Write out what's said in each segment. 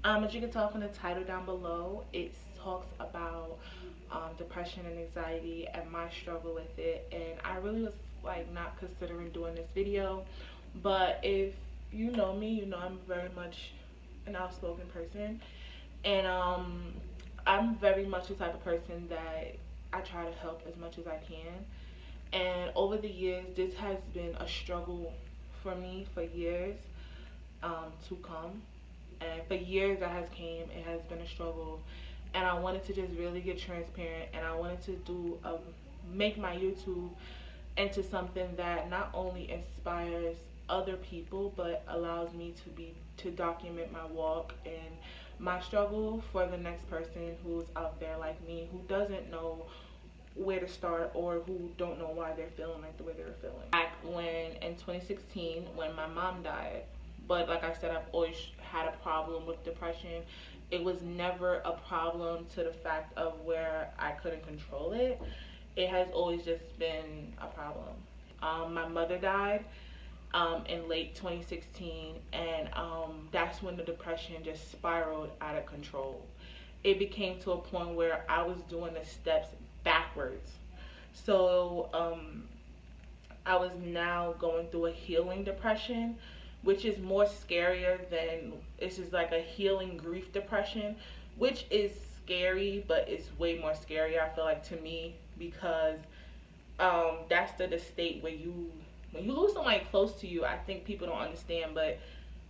As you can tell from the title down below, it talks about depression and anxiety and my struggle with it. And I really was like not considering doing this video, but if you know me, you know I'm very much an outspoken person, and I'm very much the type of person that I try to help as much as I can. And over the years, this has been a struggle for me for years to come. And for years that has came, it has been a struggle. And I wanted to just really get transparent, and I wanted to make my YouTube into something that not only inspires other people but allows me to document my walk and my struggle for the next person who's out there like me, who doesn't know where to start or who don't know why they're feeling like the way they're feeling. Back when in 2016, when my mom died, but like I said, I've always had a problem with depression. It was never a problem to the fact of where I couldn't control it. It has always just been a problem. My mother died in late 2016, and that's when the depression just spiraled out of control. It became to a point where I was doing the steps backwards. So I was now going through a healing depression, which is more scarier than, it's just like a healing grief depression, which is scary, but it's way more scary, I feel like, to me, because that's the state where when you lose somebody close to you, I think people don't understand, but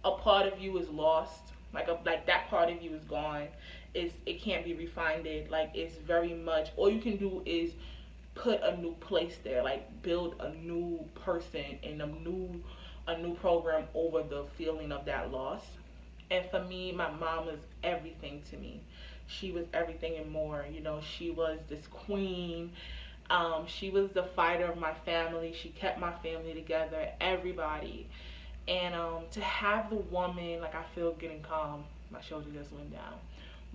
a part of you is lost. Like that part of you is gone. It can't be refined. Like, it's very much, all you can do is put a new place there, like build a new person and a new program over the feeling of that loss. And for me, my mom was everything to me. She was everything and more. You know, she was this queen. She was the fighter of my family. She kept my family together, everybody. And to have the woman, like, I feel getting calm. My shoulder just went down.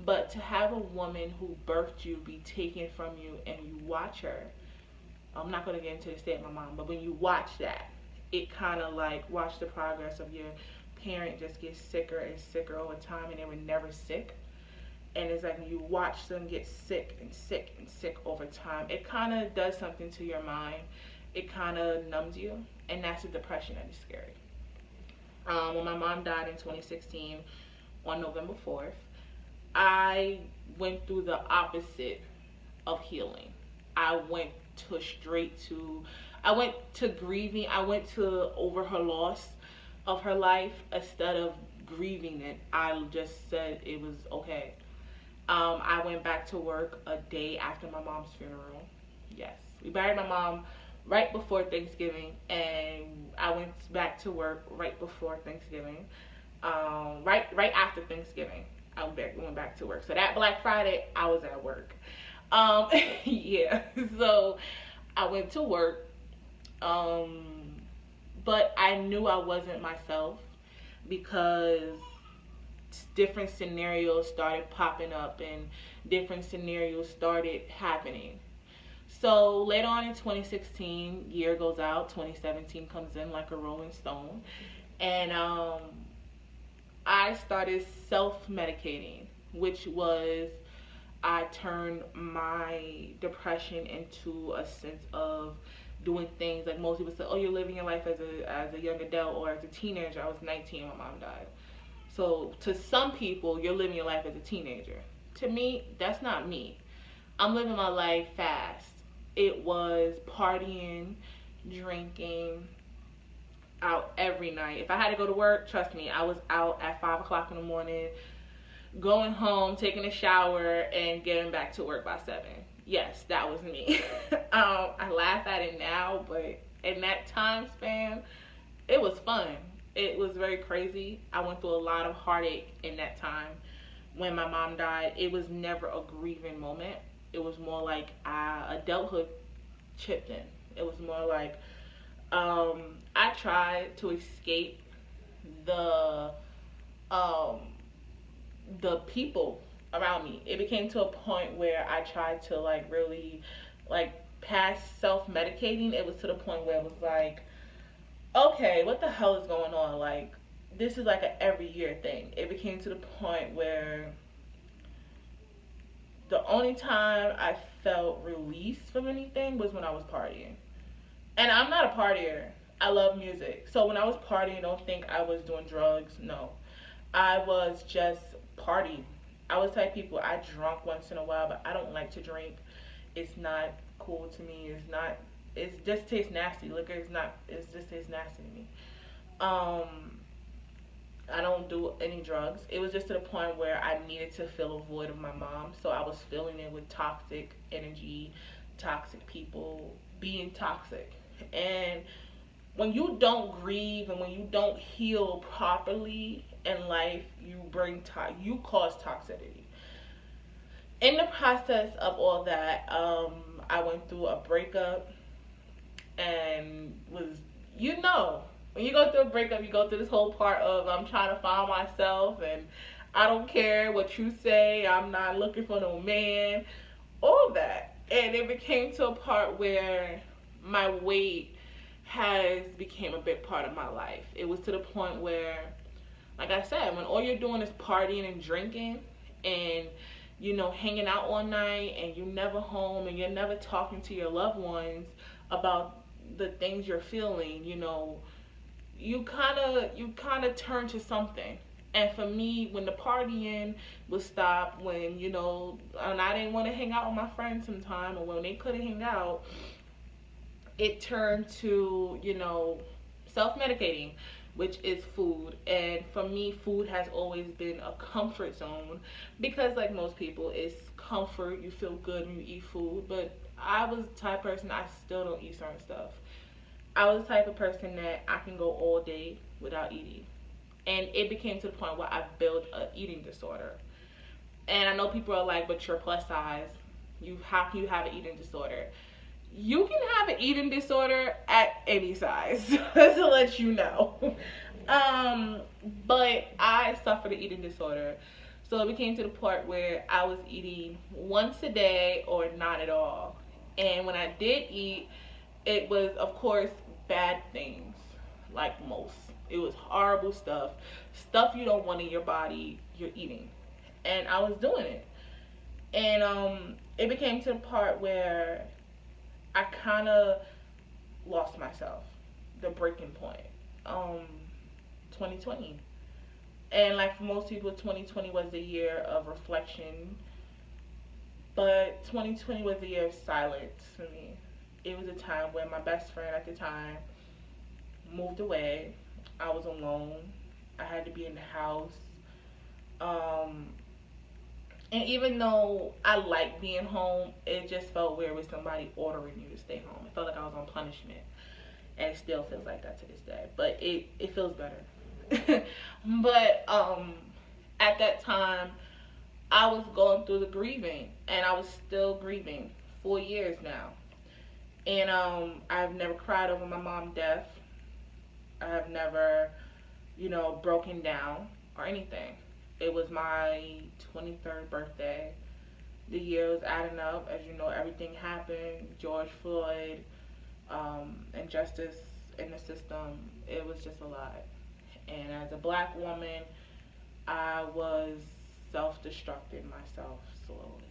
But to have a woman who birthed you be taken from you, and you watch her, I'm not going to get into the state of my mom, but when you watch that, it kind of like watch the progress of your parent just get sicker and sicker over time, and they were never sick. And it's like when you watch them get sick and sick and sick over time, it kind of does something to your mind. It kind of numbs you, and that's the depression that is scary. When my mom died in 2016 on November 4th, I went through the opposite of healing. I went I went to grieving. I went to over her loss of her life instead of grieving it. I just said it was okay. I went back to work a day after my mom's funeral. Yes, we buried my mom right before Thanksgiving, and I went back to work right before Thanksgiving. Right after Thanksgiving, I went back to work. So that Black Friday, I was at work. Yeah. So I went to work, but I knew I wasn't myself because different scenarios started popping up and different scenarios started happening. So later on in 2016, year goes out, 2017 comes in like a rolling stone, and I started self-medicating, which was, I turned my depression into a sense of doing things like most people say, oh, you're living your life as a young adult or as a teenager. I was 19 when my mom died. So to some people, you're living your life as a teenager. To me, that's not me. I'm living my life fast. It was partying, drinking, out every night. If I had to go to work, trust me, I was out at 5 o'clock in the morning, going home, taking a shower, and getting back to work by 7. Yes, that was me. I laugh at it now, but in that time span, it was fun. It was very crazy. I went through a lot of heartache in that time. When my mom died, it was never a grieving moment. It was more like adulthood chipped in. It was more like I tried to escape the people around me. It became to a point where I tried to like really like past self-medicating. It was to the point where it was like, okay, what the hell is going on? Like, this is like a every year thing. It became to the point where the only time I felt released from anything was when I was partying. And I'm not a partier. I love music. So when I was partying, don't think I was doing drugs. No. I was just partying. I was the type of people, I drunk once in a while, but I don't like to drink. It's not cool to me. It's not, it just tastes nasty. Liquor is not, it just tastes nasty to me. Um, I don't do any drugs. It was just to the point where I needed to fill a void of my mom. So I was filling it with toxic energy, toxic people, being toxic. And when you don't grieve and when you don't heal properly in life, you cause toxicity. In the process of all that, I went through a breakup and was, you know, when you go through a breakup, you go through this whole part of I'm trying to find myself and I don't care what you say, I'm not looking for no man, all that. And it became to a part where my weight has became a big part of my life. It was to the point where, like I said, when all you're doing is partying and drinking and hanging out all night and you're never home and you're never talking to your loved ones about the things you're feeling, you kind of turn to something. And for me, when the partying would stop, when and I didn't want to hang out with my friends sometime, or when they couldn't hang out, it turned to self-medicating, which is food. And for me, food has always been a comfort zone because, like most people, it's comfort. You feel good when you eat food, but I was the type of person, I still don't eat certain stuff. I was the type of person that I can go all day without eating. And it became to the point where I built an eating disorder. And I know people are like, but you're plus size. How can you have an eating disorder? You can have an eating disorder at any size, to let you know. Um, but I suffered an eating disorder. So it became to the point where I was eating once a day or not at all. And when I did eat, it was, of course, bad things, like most. It was horrible stuff. Stuff you don't want in your body, you're eating. And I was doing it. And it became to the part where I kind of lost myself, the breaking point. Um, 2020. And like for most people, 2020 was the year of reflection, but 2020 was the year of silence for me. It was a time when my best friend at the time moved away. I was alone. I had to be in the house. Um, and even though I liked being home, it just felt weird with somebody ordering you to stay home. It felt like I was on punishment. And it still feels like that to this day. But it feels better. But at that time, I was going through the grieving. And I was still grieving. 4 years now. And I've never cried over my mom's death. I have never, broken down or anything. It was my 23rd birthday. The year was adding up. As you know, everything happened. George Floyd, injustice in the system. It was just a lot. And as a black woman, I was self-destructing myself slowly.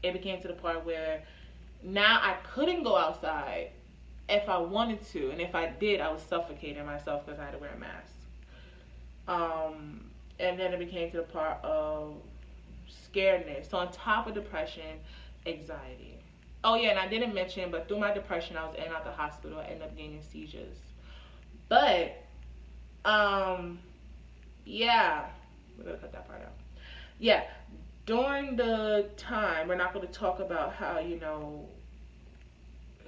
It became to the point where now I couldn't go outside if I wanted to, and if I did, I was suffocating myself because I had to wear a mask. And then it became to the part of scaredness. So on top of depression, anxiety. Oh yeah, and I didn't mention, but through my depression, I was in and out the hospital. I ended up gaining seizures. But yeah, we're gonna cut that part out. Yeah, during the time, we're not going to talk about how it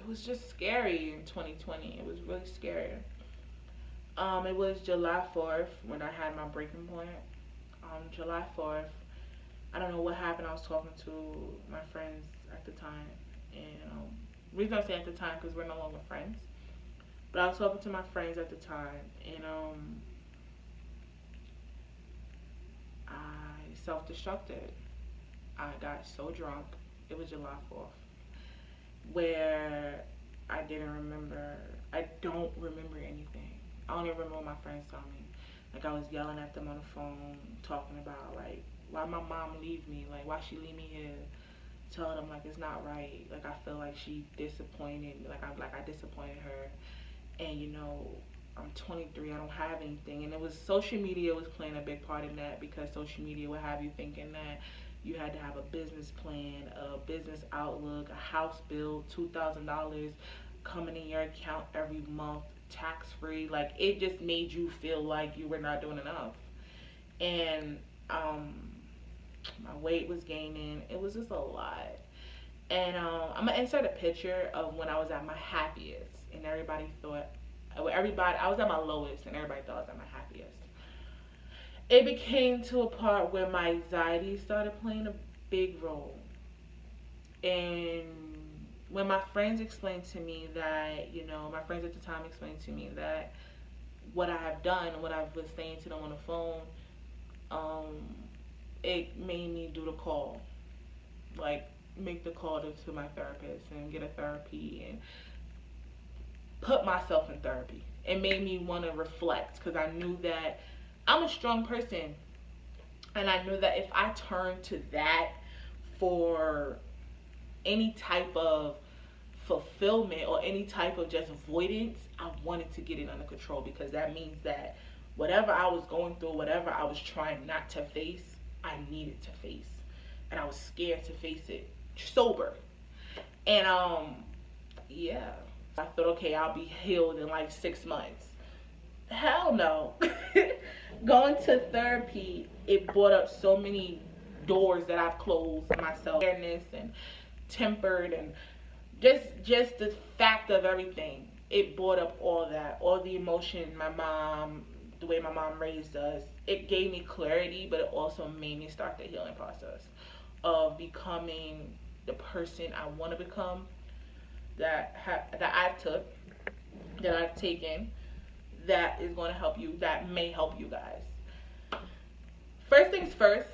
was just scary in 2020. It was really scary. It was July 4th when I had my breaking point. July 4th, I don't know what happened. I was talking to my friends at the time, and the reason I say at the time because we're no longer friends. But I was talking to my friends at the time, and I self-destructed. I got so drunk. It was July 4th, where I don't remember anything. I don't even remember what my friends told me. Like, I was yelling at them on the phone, talking about, like, why my mom leave me? Like, why she leave me here? Telling them, like, it's not right. Like, I feel like she disappointed me. I disappointed her. And, you know, I'm 23, I don't have anything. And it was, social media was playing a big part in that, because social media would have you thinking that you had to have a business plan, a business outlook, a house bill, $2,000 coming in your account every month, tax free. Like, it just made you feel like you were not doing enough. And my weight was gaining. It was just a lot. And I'm gonna insert a picture of when I was at my happiest, and everybody thought, I was at my lowest, and everybody thought I was at my happiest. It became to a part where my anxiety started playing a big role. And when my friends explained to me that, you know, my friends at the time explained to me that what I have done and what I was saying to them on the phone, it made me do the call. Like, make the call to my therapist and get a therapy and put myself in therapy. It made me want to reflect, because I knew that I'm a strong person, and I knew that if I turned to that for any type of fulfillment or any type of just avoidance, I wanted to get it under control, because that means that whatever I was going through, whatever I was trying not to face, I needed to face, and I was scared to face it sober. And yeah, I thought, okay, I'll be healed in like 6 months. Hell no. Going to therapy, it brought up so many doors that I've closed myself. Fairness and tempered, and just the fact of everything. It brought up all that, all the emotion, my mom, the way my mom raised us. It gave me clarity, but it also made me start the healing process of becoming the person I want to become, that I've taken, that is going to help you, that may help you guys. First things first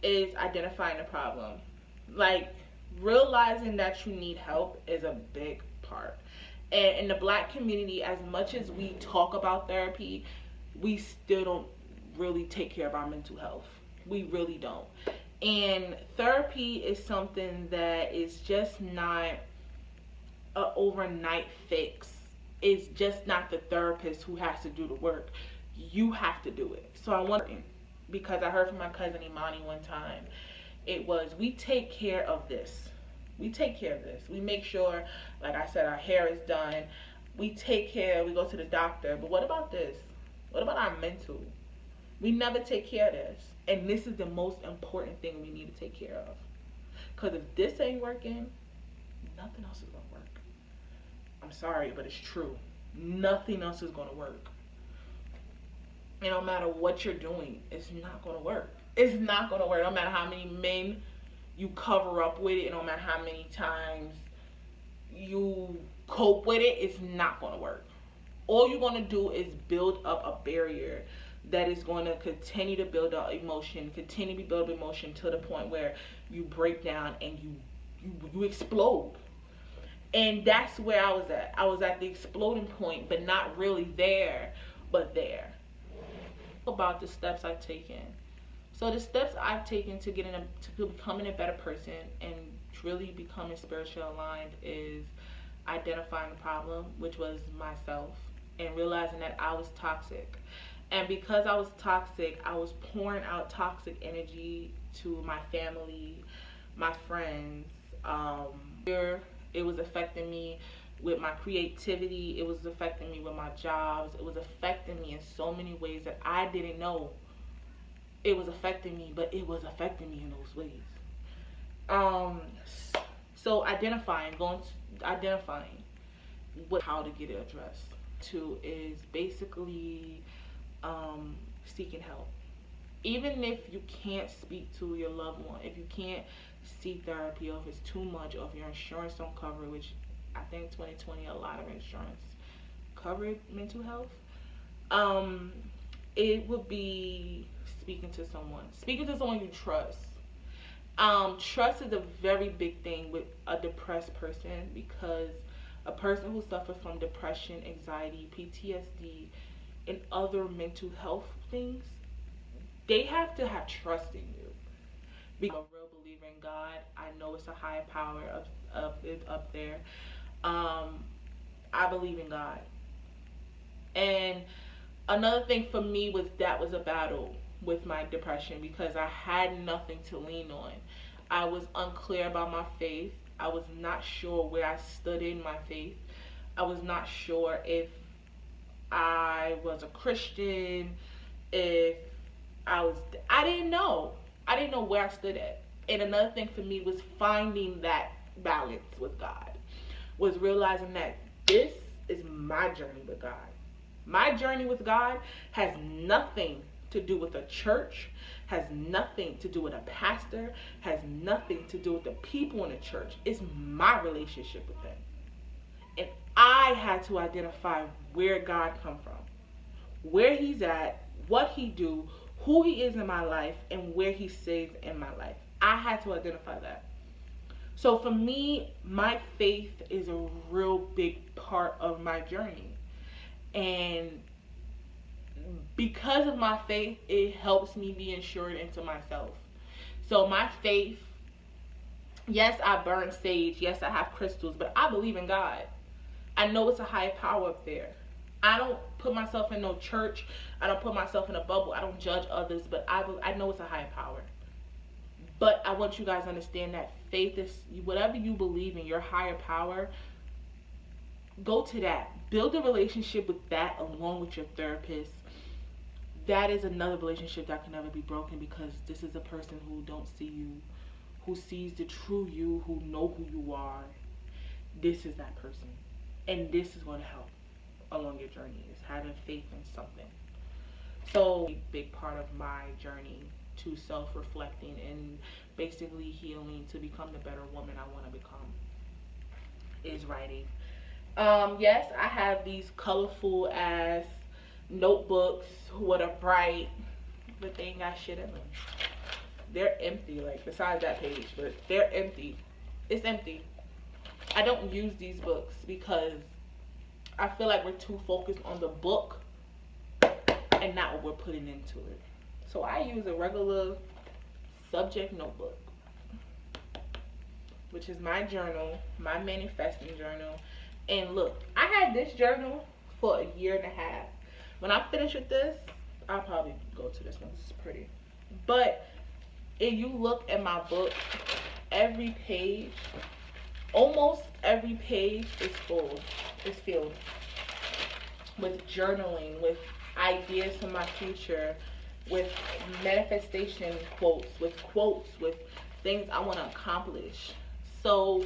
is identifying the problem. Like, realizing that you need help is a big part. And in the Black community, as much as we talk about therapy, we still don't really take care of our mental health. We really don't. And therapy is something that is just not an overnight fix. It's just not the therapist who has to do the work. You have to do it. So I want, because I heard from my cousin Imani one time, it was, we take care of this. We take care of this. We make sure, like I said, our hair is done. We take care, we go to the doctor. But what about this? What about our mental? We never take care of this. And this is the most important thing we need to take care of. Because if this ain't working, nothing else is going to work. I'm sorry, but it's true. Nothing else is going to work. And no matter what you're doing, it's not going to work. It's not going to work. No matter how many men you cover up with it, and no matter how many times you cope with it, it's not going to work. All you're going to do is build up a barrier that is going to continue to build up emotion, continue to build up emotion to the point where you break down and you explode. And that's where I was at. I was at the exploding point, but not really there, but there. About the steps I've taken. So the steps I've taken to becoming a better person and really becoming spiritually aligned is identifying the problem, which was myself, and realizing that I was toxic. And because I was toxic, I was pouring out toxic energy to my family, my friends. It was affecting me with my creativity. It was affecting me with my jobs. It was affecting me in so many ways that I didn't know it was affecting me, but it was affecting me in those ways. So identifying how to get it addressed. Two is basically seeking help. Even if you can't speak to your loved one, if you can't seek therapy, or if it's too much, or if your insurance don't cover it, which I think 2020 a lot of insurance covered mental health, it would be speaking to someone you trust. Trust is a very big thing with a depressed person, because a person who suffers from depression, anxiety, PTSD, and other mental health things, they have to have trust in you. Because I'm a real believer in God. I know it's a higher power of it up there. Um, I believe in God. And another thing for me was that was a battle with my depression because I had nothing to lean on. I was unclear about my faith. I was not sure where I stood in my faith. I was not sure if I was a Christian, if I was, I didn't know. I didn't know where I stood at. And another thing for me was finding that balance with God, was realizing that this is my journey with God. My journey with God has nothing to do with a church, has nothing to do with a pastor, has nothing to do with the people in the church. It's my relationship with Him. And I had to identify where God come from, where He's at, what He do, who He is in my life, and where He stays in my life. I had to identify that. So for me, my faith is a real big part of my journey. And because of my faith, it helps me be insured into myself. So my faith, yes, I burn sage, yes, I have crystals, but I believe in God. I know it's a higher power up there. I don't put myself in no church. I don't put myself in a bubble. I don't judge others, but I know it's a higher power. But I want you guys to understand that faith is, whatever you believe in, your higher power, go to that. Build a relationship with that along with your therapist. That is another relationship that can never be broken, because this is a person who don't see you, who sees the true you, who know who you are. This is that person. And this is going to help along your journey, is having faith in something. So a big part of my journey to self-reflecting and basically healing to become the better woman I want to become is writing. Yes, I have these colorful ass notebooks with a bright, but they ain't got shit in them. They're empty, like besides that page, but they're empty. It's empty. I don't use these books because I feel like we're too focused on the book and not what we're putting into it. So I use a regular subject notebook, which is my journal, my manifesting journal. And look, I had this journal for a year and a half. When I finish with this, I'll probably go to this one. It's pretty. But if you look at my book, every page, almost every page is full, is filled with journaling, with ideas for my future, with manifestation quotes, with things I want to accomplish. So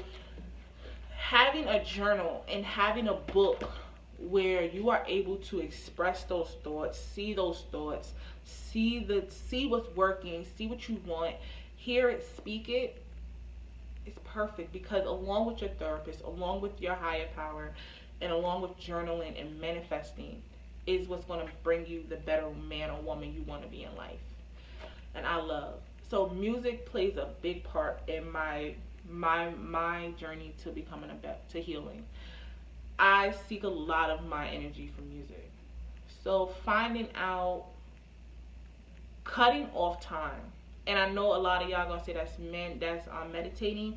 having a journal and having a book where you are able to express those thoughts, see what's working, see what you want, hear it, speak it, is perfect. Because along with your therapist, along with your higher power, and along with journaling and manifesting, is what's going to bring you the better man or woman you want to be in life. And I love. So music plays a big part in my journey to becoming to healing. I seek a lot of my energy from music. So finding out, cutting off time. And I know a lot of y'all gonna say that's meditating.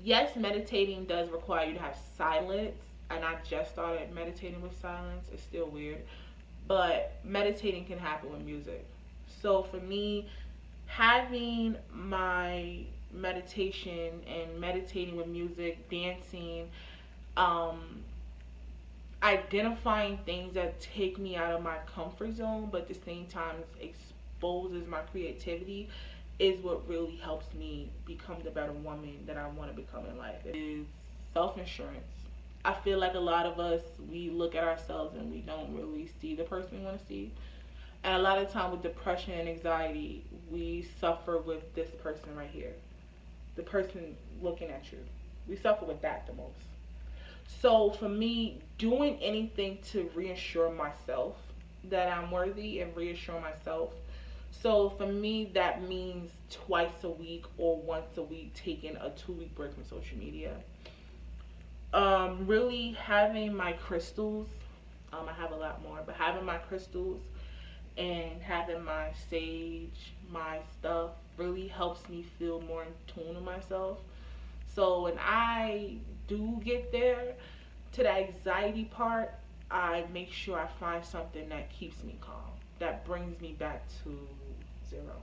Yes, meditating does require you to have silence. And I just started meditating with silence. It's still weird. But meditating can happen with music. So for me, having my meditation and meditating with music, dancing, identifying things that take me out of my comfort zone, but at the same time exposes my creativity, is what really helps me become the better woman that I want to become in life. It is self-insurance. I feel like a lot of us, we look at ourselves and we don't really see the person we want to see. And a lot of time with depression and anxiety, we suffer with this person right here. The person looking at you. We suffer with that the most. So for me, doing anything to reassure myself that I'm worthy and reassure myself. So for me, that means twice a week or once a week taking a 2-week break from social media. Really having my crystals. I have a lot more, but having my crystals and having my sage, my stuff, really helps me feel more in tune with myself. So when I do get there to that anxiety part, I make sure I find something that keeps me calm, that brings me back to zero,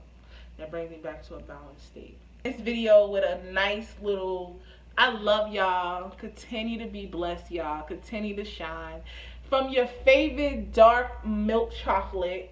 that brings me back to a balanced state. This video with a nice little, I love y'all. Continue to be blessed, y'all. Continue to shine. From your favorite dark milk chocolate.